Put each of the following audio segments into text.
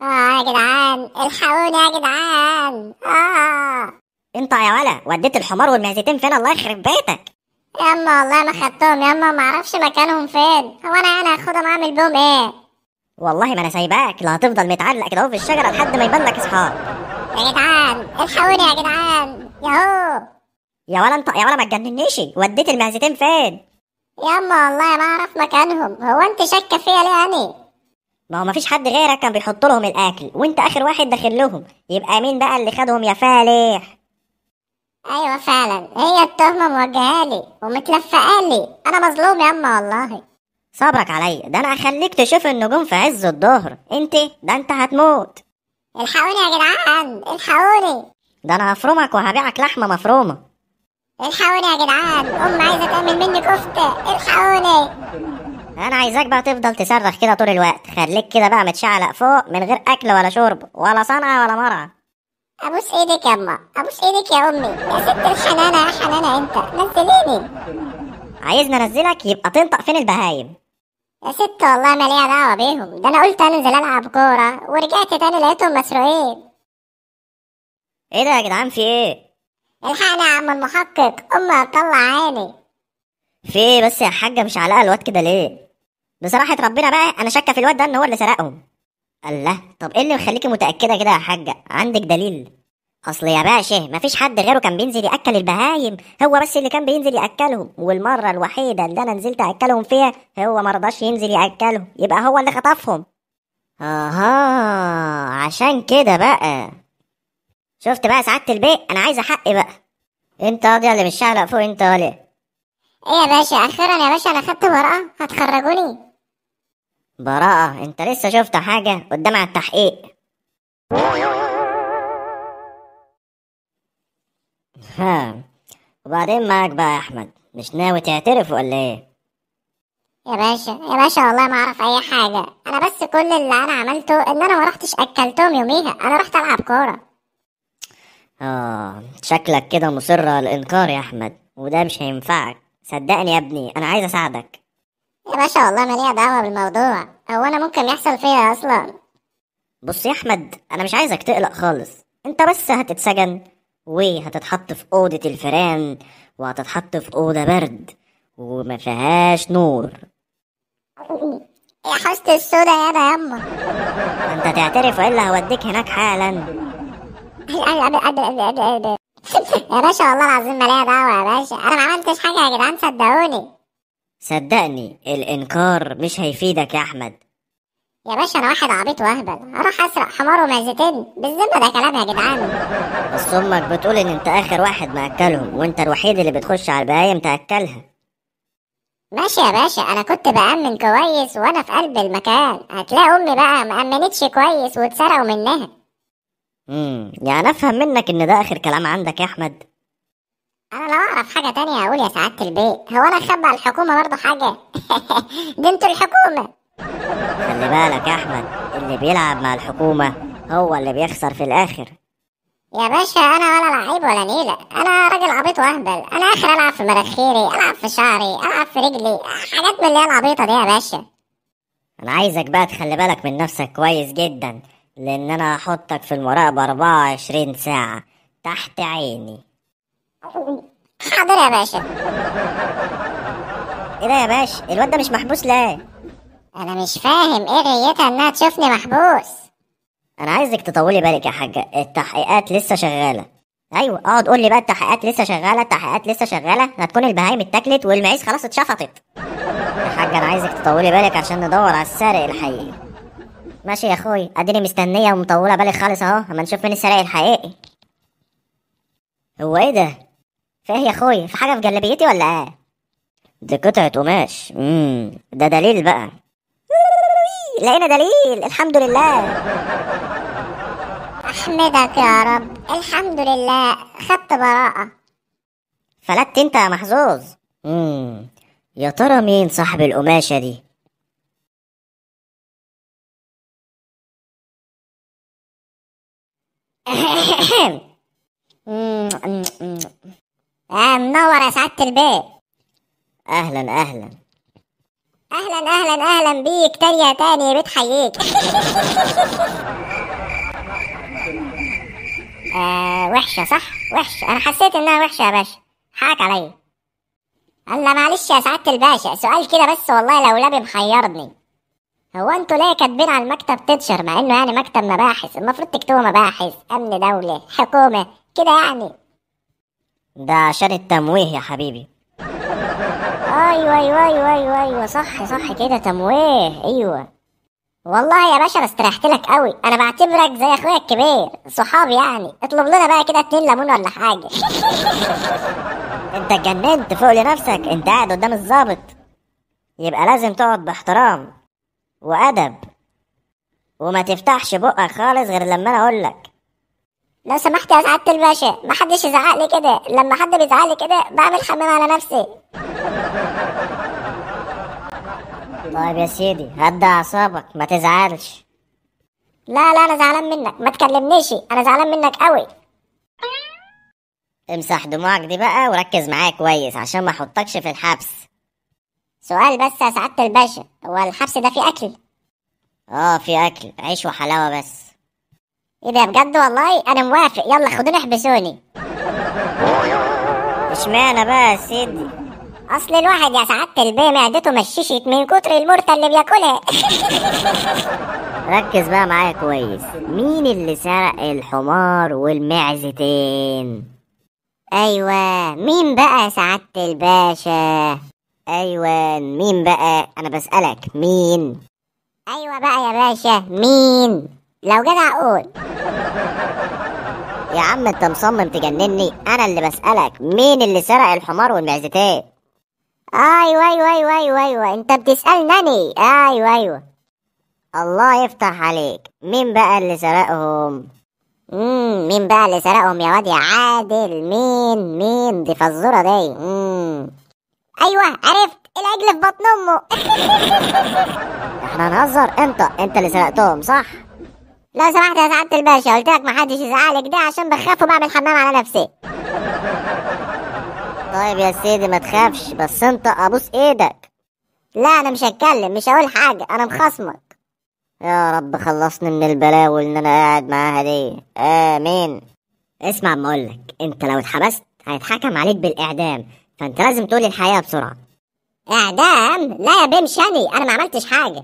يا جدعان الحقوني يا جدعان. انت يا ولا وديت الحمار والمعزتين فين؟ الله يخرب بيتك. ياما والله ما خدتهم ياما، ما اعرفش مكانهم فين. هو انا هاخدهم اعمل بهم ايه؟ والله ما انا سايباك، لا هتفضل متعلق كده اهو في الشجره لحد ما يبان لك اصحاب. يا جدعان الحقوني يا جدعان. ياهو. يا ولا انت يا ولا ما تجننيش، وديت المعزتين فين؟ ياما والله ما اعرف مكانهم. هو انت شاكه فيا ليه يعني؟ ما هو مفيش حد غيرك كان بيحط لهم الاكل، وانت اخر واحد داخل لهم، يبقى مين بقى اللي خدهم يا فالح؟ ايوه فعلا هي التهمه موجهه لي ومتلفقه لي، انا مظلوم ياما والله. صبرك عليا، ده انا هخليك تشوف النجوم في عز الظهر. انت هتموت. الحقوني يا جدعان الحقوني. ده انا هفرمك وهبيعك لحمه مفرومه. الحقوني يا جدعان، عايزه تعمل مني كفته، الحقوني. انا عايزاك بقى تفضل تصرخ كده طول الوقت، خليك كده بقى متشعلق فوق من غير اكل ولا شرب ولا صنعه ولا مرعى. ابوس ايدك ياما، ابوس ايدك يا امي، يا ست الحنانه يا حنانه، انت نزليني. عايزني انزلك؟ يبقى تنطق فين البهايم؟ يا ست والله ما ليا دعوه بيهم، ده انا قلت انزل العب كوره ورجعت تاني لقيتهم مسروقين. ايه ده يا جدعان، في ايه؟ الحقني يا عم المحقق، امي هتطلع عيني. في ايه بس يا حاجه؟ مش علاقه الواد كده ليه؟ بصراحه ربنا بقى انا شاكه في الواد ده ان هو اللي سرقهم. الله، طب ايه اللي مخليكي متاكده كده يا حاجه؟ عندك دليل؟ اصل يا باشا مفيش حد غيره كان بينزل ياكل البهايم، هو بس اللي كان بينزل ياكلهم، والمره الوحيده اللي انا نزلت اكلهم فيها هو مرضاش ينزل ياكلهم، يبقى هو اللي خطفهم. اها، عشان كده بقى. شفت بقى سعاده البيت، انا عايزه حقي بقى. انت قاضي اللي مش شعلق فوق، انت ولا ايه يا باشا؟ اخيرا يا باشا انا خدت ورقه هتخرجوني. براءة؟ انت لسه شفت حاجة قدام على التحقيق؟ ها، وبعدين معاك بقى يا احمد، مش ناوي تعترف ولا ايه؟ يا باشا يا باشا والله ما اعرف اي حاجه، انا بس كل اللي انا عملته ان انا ما رحتش اكلتهم يوميها، انا رحت العب كوره. شكلك كده مصر على الانكار يا احمد، وده مش هينفعك. صدقني يا ابني انا عايز اساعدك. يا باشا والله ما ليا دعوه بالموضوع، هو انا ممكن يحصل فيا اصلا؟ بص يا احمد، انا مش عايزك تقلق خالص. انت بس هتتسجن وهتتحط في اوضه الفيران، وهتتحط في اوضه برد وما فيهاش نور. يا حوسة السودا يا ده ياما. انت تعترف والا هوديك هناك حالا. يا باشا والله العظيم ما ليا دعوه يا باشا، انا ما عملتش حاجه يا جدعان صدقوني. صدقني الانكار مش هيفيدك يا احمد. يا باشا انا واحد عبيط واهبل هروح اسرق حمار ومعزتين بالذمه؟ ده كلام يا جدعان. بس امك بتقول ان انت اخر واحد مأكلهم، وانت الوحيد اللي بتخش على البهايم تأكلها. ماشي يا باشا، انا كنت بأمن كويس وانا في قلب المكان، هتلاقي امي بقى مأمنتش كويس واتسرقوا منها. يعني افهم منك ان ده اخر كلام عندك يا احمد؟ انا لو اعرف حاجه تانية اقول يا سعاده البيت، هو انا اخبي على الحكومه برضه حاجه؟ دي انتوا الحكومه. خلي بالك يا احمد، اللي بيلعب مع الحكومه هو اللي بيخسر في الاخر. يا باشا انا ولا لعيب ولا نيله، انا راجل عبيط واهبل، انا اخر العب في مناخيري، العب في شعري، العب في رجلي، حاجات من اللي هي العبيطه دي يا باشا. انا عايزك بقى تخلي بالك من نفسك كويس جدا، لان انا هحطك في المراقبه 24 ساعه تحت عيني. حاضر يا باشا. ايه ده يا باشا؟ الواد ده مش محبوس ليه؟ انا مش فاهم ايه غيتها انها تشوفني محبوس. انا عايزك تطولي بالك يا حاجه، التحقيقات لسه شغاله. ايوه اقعد قول لي بقى، التحقيقات لسه شغاله، التحقيقات لسه شغاله، هتكون البهايم اتاكلت والمعيز خلاص اتشفطت. يا حاجه انا عايزك تطولي بالك عشان ندور على السارق الحقيقي. ماشي يا اخوي، اديني مستنيه ومطوله بالك خالص اهو، اما نشوف مين السارق الحقيقي. هو ايه ده؟ في ايه يا اخوي؟ في حاجه في جلابيتي ولا ايه؟ دي قطعه قماش. ده دليل بقى. لقينا دليل، الحمد لله. احمدك يا رب، الحمد لله خدت براءة. فلت انت يا محظوظ. يا ترى مين صاحب القماشة دي؟ منور يا سعادة البيت. اهلا اهلا اهلا اهلا اهلا بيك تاني يا تاني، بتحييك. وحشة صح؟ وحشة، أنا حسيت إنها وحشة يا باشا، حقك عليا. الله معلش يا سعادة الباشا، سؤال كده بس والله لو لبي محيرني. هو انتوا ليه كاتبين على المكتب تتشر مع انه يعني مكتب مباحث؟ المفروض تكتبوا مباحث، امن دولة، حكومة كده يعني. ده عشان التمويه يا حبيبي. ايوه ايوه ايوه ايوه ايوه صح كده تمويه، ايوه. والله يا باشا انا استريحت لك قوي، انا بعتبرك زي اخويا الكبير، صحابي يعني. اطلب لنا بقى كده 2 ليمون ولا حاجة. انت اتجننت؟ فوق لنفسك، انت قاعد قدام الضابط، يبقى لازم تقعد باحترام وادب، وما تفتحش بقك خالص غير لما انا اقولك. لو سمحت يا سعادة الباشا، محدش يزعق لي كده، لما حد بيزعق لي كده بعمل حمام على نفسي. طيب يا سيدي هدى اعصابك، ما تزعلش. لا انا زعلان منك، ما تكلمنيش، انا زعلان منك قوي. امسح دموعك دي بقى وركز معايا كويس عشان ما احطكش في الحبس. سؤال بس يا سعادة الباشا، هو الحبس ده فيه اكل؟ في اكل، عيش وحلاوة بس. ايه ده بجد؟ والله انا موافق، يلا خدوني احبسوني. اشمعنى بقى يا سيدي؟ اصل الواحد يا سعادة البيه معدته مششت من كتر المرتة اللي بياكلها. ركز بقى معايا كويس، مين اللي سرق الحمار والمعزتين؟ ايوه مين بقى يا سعادة الباشا؟ ايوه مين بقى؟ انا بسألك مين؟ ايوه بقى يا باشا مين؟ لو جدع قول. يا عم انت مصمم تجنني، انا اللي بسألك مين اللي سرق الحمار والمعزتين. ايوه انت بتسألني؟ ايوه. الله يفتح عليك، مين بقى اللي سرقهم؟ مين بقى اللي سرقهم يا واد يا عادل؟ مين دي فزورة دي. ايوه عرفت، العجل في بطن امه. احنا هنهزر؟ انت اللي سرقتهم صح؟ لو سمحت يا سعادة الباشا، قلت لك محدش يزعلك ده عشان بخاف وبعمل حمام على نفسي. طيب يا سيدي ما تخافش، بس انت ابوس ايدك. لا انا مش هتكلم، مش هقول حاجة، انا مخصمك. يا رب خلصني من البلاوي اللي انا قاعد معاها دي، امين. اسمع اما اقولك، انت لو اتحبست هيتحكم عليك بالاعدام، فانت لازم تقولي الحقيقة بسرعة. اعدام؟ لا يا بمشاني، انا ما عملتش حاجة.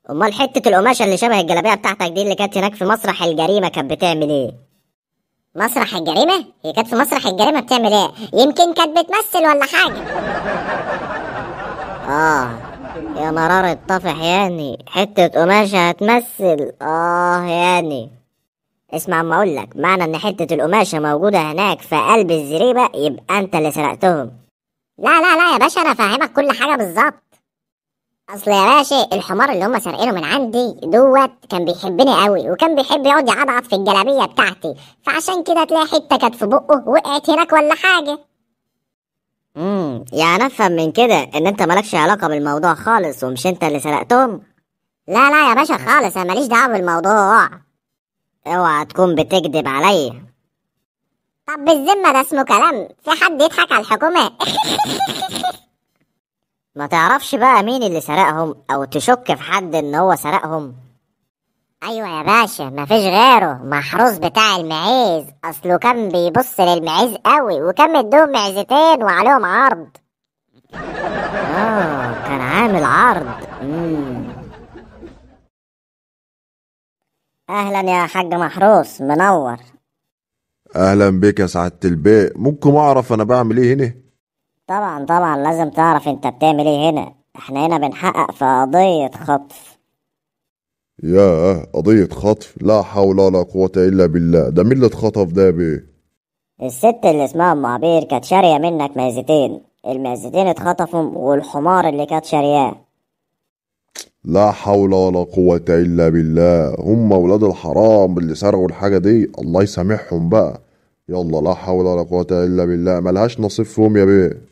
امال حتة القماشة اللي شبه الجلابية بتاعتك دي اللي كانت هناك في مسرح الجريمة كانت بتعمل ايه؟ مسرح الجريمة؟ هي كانت في مسرح الجريمة بتعمل ايه؟ يمكن كانت بتمثل ولا حاجة. يا مرار الطفح يعني، حتة قماشة هتمثل؟ يعني اسمع اما اقولك، معنى ان حتة القماشة موجودة هناك في قلب الزريبة يبقى انت اللي سرقتهم. لا يا باشا، انا فاهمك كل حاجة بالظبط. اصل يا باشا الحمار اللي هم سارقينه من عندي دوت كان بيحبني قوي، وكان بيحب يقعد يعضعض في الجلابيه بتاعتي، فعشان كده تلاقي حته كانت في بقه وقعت هناك ولا حاجه. يعني افهم من كده ان انت مالكش علاقه بالموضوع خالص ومش انت اللي سرقتهم؟ لا يا باشا خالص، انا ماليش دعوه بالموضوع. اوعى تكون بتكذب عليا. طب بالذمه ده اسمه كلام؟ في حد يضحك على الحكومه؟ ما تعرفش بقى مين اللي سرقهم او تشك في حد ان هو سرقهم؟ ايوه يا باشا، مفيش غيره، محروس بتاع المعيز، اصله كان بيبص للمعيز قوي وكان مديهم معزتين وعليهم عرض. كان عامل عرض. اهلا يا حاج محروس، منور. اهلا بك يا سعادة البيه، ممكن اعرف انا بعمل ايه هنا؟ طبعا لازم تعرف انت بتعمل ايه هنا. احنا هنا بنحقق في قضية خطف. ياه، قضية خطف؟ لا حول ولا قوة الا بالله، ده مين اللي اتخطف ده يا بيه؟ الست اللي اسمها ام عبير كانت شارية منك معزتين، المعزتين اتخطفوا والحمار اللي كانت شارياه. لا حول ولا قوة الا بالله، هم ولاد الحرام اللي سرقوا الحاجة دي، الله يسامحهم بقى. يلا لا حول ولا قوة الا بالله، ملهاش نصيب فيهم يا بيه.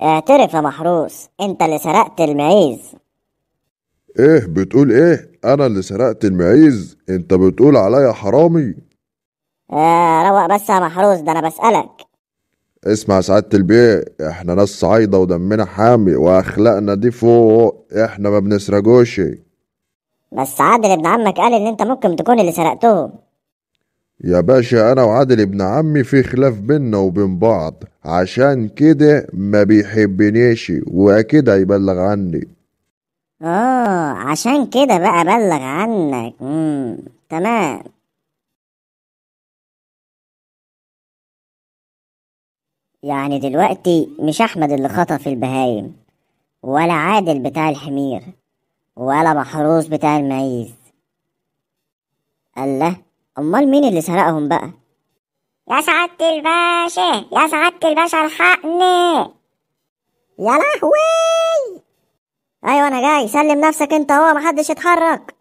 اعترف يا محروس، انت اللي سرقت المعيز. ايه بتقول ايه؟ انا اللي سرقت المعيز؟ انت بتقول عليا حرامي؟ روق بس يا محروس، ده انا بسألك. اسمع يا سعادة البيه، احنا ناس صعايدة ودمنا حامي واخلاقنا دي فوق، احنا ما بنسرقوش. بس عادل ابن عمك قال ان انت ممكن تكون اللي سرقتهم. يا باشا انا وعادل ابن عمي في خلاف بينا وبين بعض، عشان كده ما بيحبنيش واكيد هيبلغ عني. عشان كده بقى بلغ عنك. تمام. يعني دلوقتي مش احمد اللي خطف البهايم، ولا عادل بتاع الحمير، ولا محروس بتاع المعيز. الله، امال مين اللي سرقهم بقى؟ يا سعادة الباشا، يا سعادة الباشا الحقني. يا لهوي! ايوه انا جاي، سلم نفسك انت، هو محدش يتحرك.